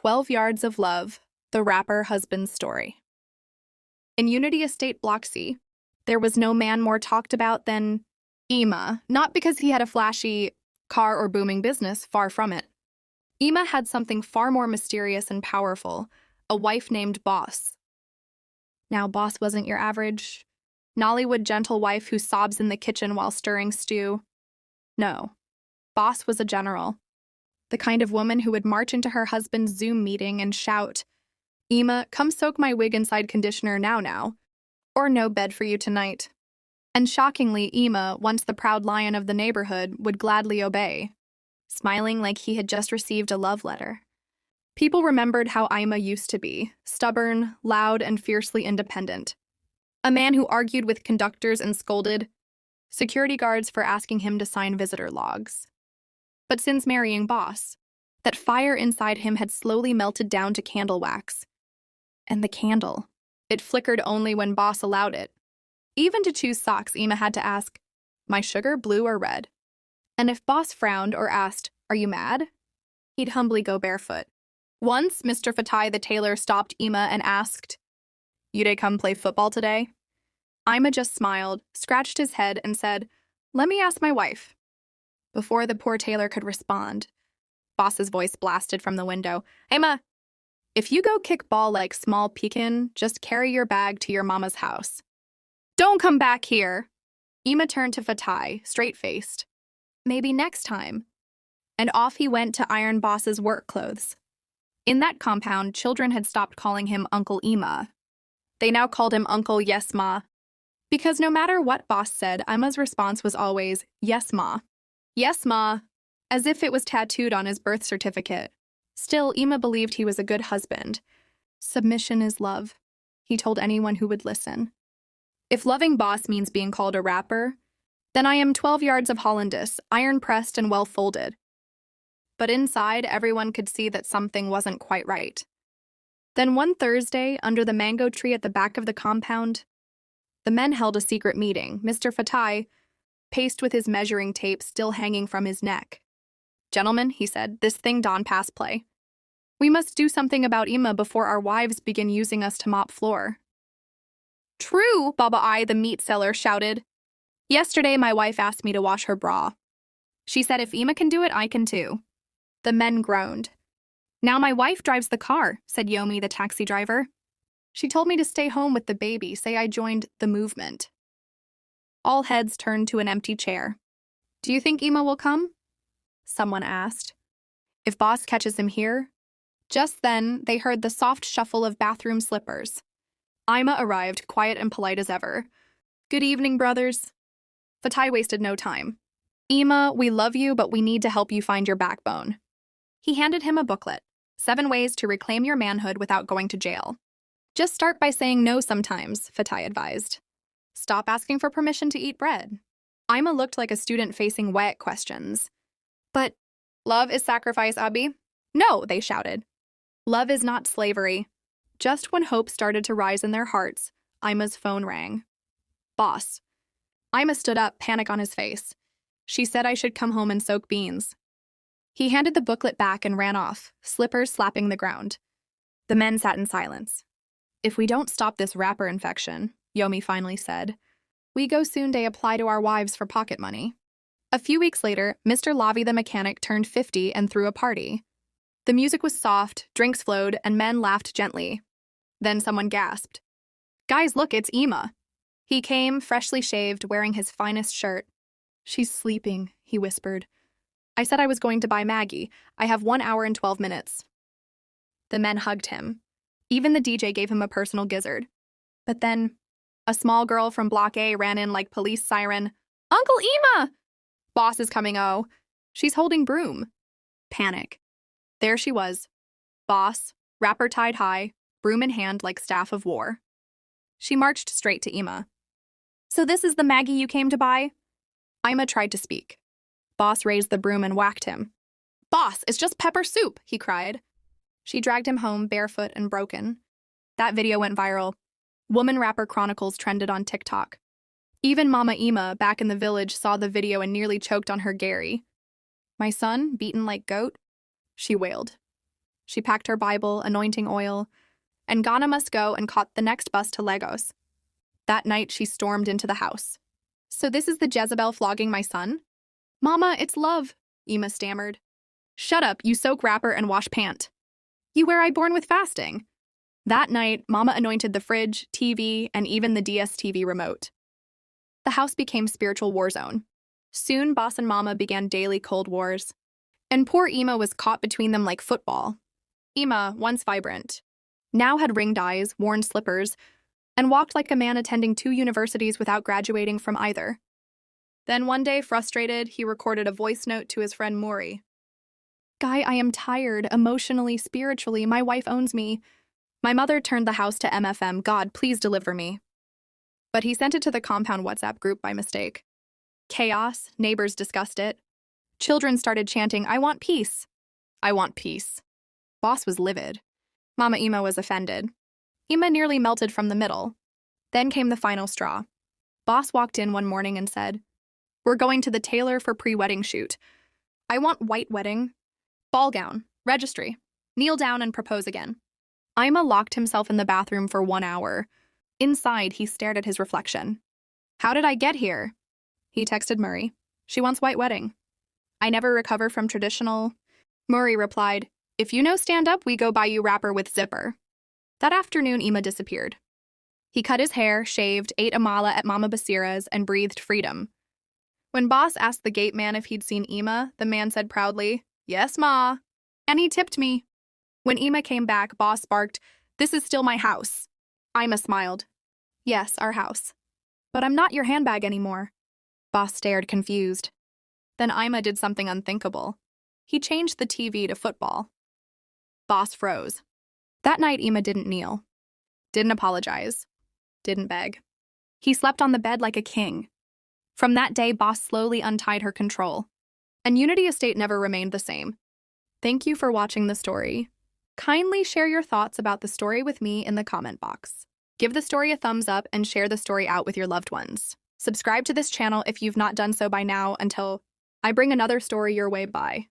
12 Yards of Love, the rapper husband's story. In Unity Estate Block C, there was no man more talked about than Ima, not because he had a flashy car or booming business, far from it. Ima had something far more mysterious and powerful, a wife named Bos. Now, Bos wasn't your average Nollywood gentle wife who sobs in the kitchen while stirring stew. No, Bos was a general, the kind of woman who would march into her husband's Zoom meeting and shout, "Ima, come soak my wig inside conditioner now, or no bed for you tonight." And shockingly, Ima, once the proud lion of the neighborhood, would gladly obey, smiling like he had just received a love letter. People remembered how Ima used to be, stubborn, loud, and fiercely independent. A man who argued with conductors and scolded security guards for asking him to sign visitor logs. But since marrying Bos, that fire inside him had slowly melted down to candle wax. And the candle, it flickered only when Bos allowed it. Even to choose socks, Ima had to ask, "My sugar, blue or red?" And if Bos frowned or asked, "Are you mad?" he'd humbly go barefoot. Once, Mr. Fatai the tailor stopped Ima and asked, "You dey come play football today?" Ima just smiled, scratched his head, and said, "Let me ask my wife." Before the poor tailor could respond, Bos's voice blasted from the window. "Ima, if you go kick ball like small pekin, just carry your bag to your mama's house. Don't come back here." Ima turned to Fatai, straight-faced. "Maybe next time." And off he went to iron Bos's work clothes. In that compound, children had stopped calling him Uncle Ima. They now called him Uncle Yes Ma. Because no matter what Bos said, Ima's response was always, "Yes, Ma. Yes, Ma," as if it was tattooed on his birth certificate. Still, Ima believed he was a good husband. "Submission is love," he told anyone who would listen. If loving Bos means being called a rapper, then I am 12 yards of Hollandaise, iron-pressed and well-folded. But inside, everyone could see that something wasn't quite right. Then one Thursday, under the mango tree at the back of the compound, the men held a secret meeting. Mr. Fatai paced with his measuring tape still hanging from his neck. "Gentlemen," he said, "this thing done past play. We must do something about Ima before our wives begin using us to mop floor." "True," Baba I, the meat seller, shouted. "Yesterday my wife asked me to wash her bra. She said if Ima can do it, I can too." The men groaned. "Now my wife drives the car," said Yomi, the taxi driver. "She told me to stay home with the baby, say I joined the movement." All heads turned to an empty chair. "Do you think Ima will come?" someone asked. "If Bos catches him here?" Just then, they heard the soft shuffle of bathroom slippers. Ima arrived, quiet and polite as ever. "Good evening, brothers." Fatai wasted no time. "Ima, we love you, but we need to help you find your backbone." He handed him a booklet, 7 Ways to Reclaim Your Manhood Without Going to Jail. "Just start by saying no sometimes," Fatai advised. "Stop asking for permission to eat bread." Ima looked like a student facing wet questions. "But love is sacrifice, Abi?" "No," they shouted. "Love is not slavery." Just when hope started to rise in their hearts, Ima's phone rang. "Bos." Ima stood up, panic on his face. "She said I should come home and soak beans." He handed the booklet back and ran off, slippers slapping the ground. The men sat in silence. "If we don't stop this rapper infection," Yomi finally said, "we go soon day apply to our wives for pocket money." A few weeks later, Mr. Lavi the mechanic turned 50 and threw a party. The music was soft, drinks flowed, and men laughed gently. Then someone gasped. "Guys, look, it's Ima." He came, freshly shaved, wearing his finest shirt. "She's sleeping," he whispered. "I said I was going to buy Maggie. I have 1 hour and 12 minutes. The men hugged him. Even the DJ gave him a personal gizzard. But then, a small girl from Block A ran in like police siren. "Uncle Ima! Bos is coming, oh." She's holding Broom. Panic. There she was. Bos, wrapper tied high, broom in hand like staff of war. She marched straight to Ima. "So this is the Maggie you came to buy?" Ima tried to speak. Bos raised the broom and whacked him. "Bos, it's just pepper soup," he cried. She dragged him home barefoot and broken. That video went viral. Woman rapper Chronicles trended on TikTok. Even Mama Ima, back in the village, saw the video and nearly choked on her Gary. "My son, beaten like goat?" she wailed. She packed her Bible, anointing oil, and Ghana must go and caught the next bus to Lagos. That night, she stormed into the house. "So this is the Jezebel flogging my son?" "Mama, it's love," Ima stammered. "Shut up, you soak wrapper and wash pant. You were I born with fasting." That night, Mama anointed the fridge, TV, and even the DSTV remote. The house became spiritual war zone. Soon, Boss and Mama began daily cold wars. And poor Ima was caught between them like football. Ima, once vibrant, now had ringed eyes, worn slippers, and walked like a man attending 2 universities without graduating from either. Then one day, frustrated, he recorded a voice note to his friend Mori. "Guy, I am tired, emotionally, spiritually. My wife owns me. My mother turned the house to MFM. God, please deliver me." But he sent it to the compound WhatsApp group by mistake. Chaos, neighbors discussed it. Children started chanting, "I want peace. I want peace." Boss was livid. Mama Ima was offended. Ima nearly melted from the middle. Then came the final straw. Boss walked in one morning and said, "We're going to the tailor for pre-wedding shoot. I want white wedding, ball gown, registry, kneel down and propose again." Ima locked himself in the bathroom for 1 hour. Inside, he stared at his reflection. "How did I get here?" He texted Murray. "She wants white wedding. I never recover from traditional." Murray replied, "If you know stand up, we go buy you wrapper with zipper." That afternoon, Ima disappeared. He cut his hair, shaved, ate amala at Mama Basira's, and breathed freedom. When Boss asked the gate man if he'd seen Ima, the man said proudly, "Yes, Ma." And he tipped me. When Ima came back, Boss barked, "This is still my house." Ima smiled. "Yes, our house. But I'm not your handbag anymore." Boss stared confused. Then Ima did something unthinkable. He changed the TV to football. Boss froze. That night, Ima didn't kneel. Didn't apologize. Didn't beg. He slept on the bed like a king. From that day, Boss slowly untied her control. And Unity Estate never remained the same. Thank you for watching the story. Kindly share your thoughts about the story with me in the comment box. Give the story a thumbs up and share the story out with your loved ones. Subscribe to this channel if you've not done so by now until I bring another story your way. Bye.